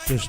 Just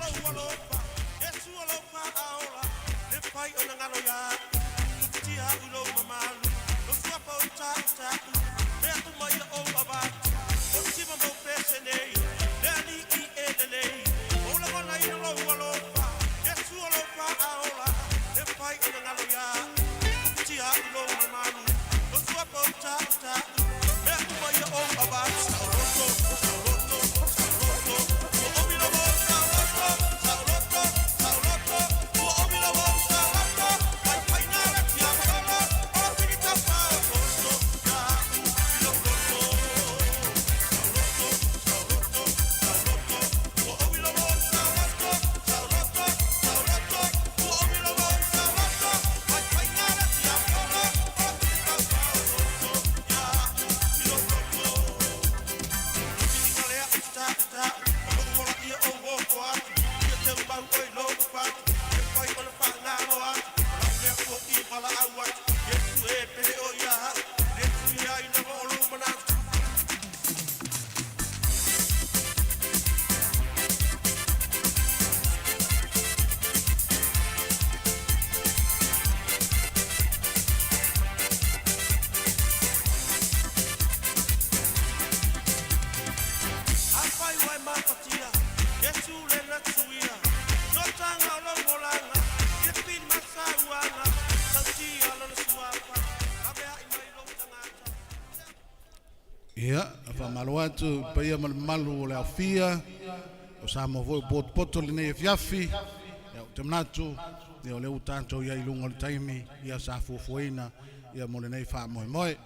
ia fa maluatu paia malu o le afia o sa mo vo poto le nei fiafi ia o temnatu ia o le utanto ia ilunga le taimi ia sa fufuina ia mo le nei fa moe moe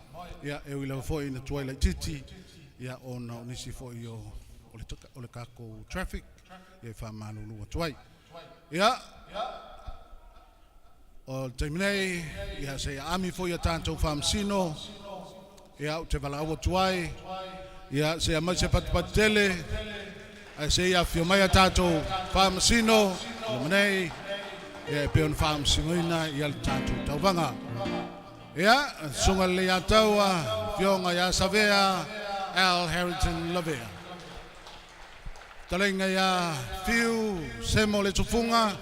ia e ila fo ina tuai titi ia ona nisi fo io o le kako traffic ia fa malulu tuai ia o taimi ia se ami fo ia tanto famsino ia te vala o tuai ia se ama se patele se ia fio mai tato famsino menei ia pe on famsino ia tato tawanga ia sunga le atawa fionga ia savea Al Harrington Lavea talenga ia fiu semo le tufunga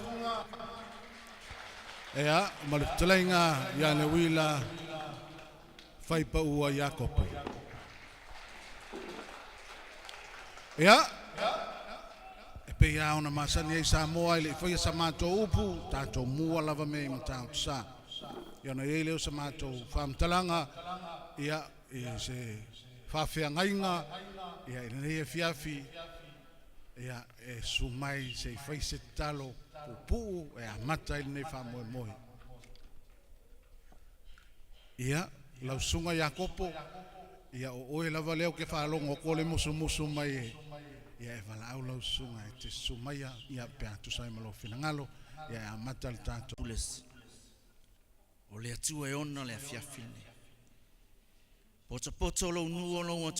ia ma le talenga ia le wila fai pa ua Jakopo. Ia, e pe ia ona masani e Samoa ile fai sa mato upu, tato mua lava me ma tau sa. Ia na e leo sa mato whamtalanga, ia e se whawhia ngainga, ia e nei e fiafi, ia e sumai se fai se talo pupu, e a mata ili nei whamoe moe. Ia, lau sunga Jakopo ia o oe lava leo ke whaalongo ko le musu mai ia e walau lau sunga e te sumaya ia pe atu sai malo finangalo ia e amata le tato Pules. O le atua e ona le afiafine. Poto lo nuo lo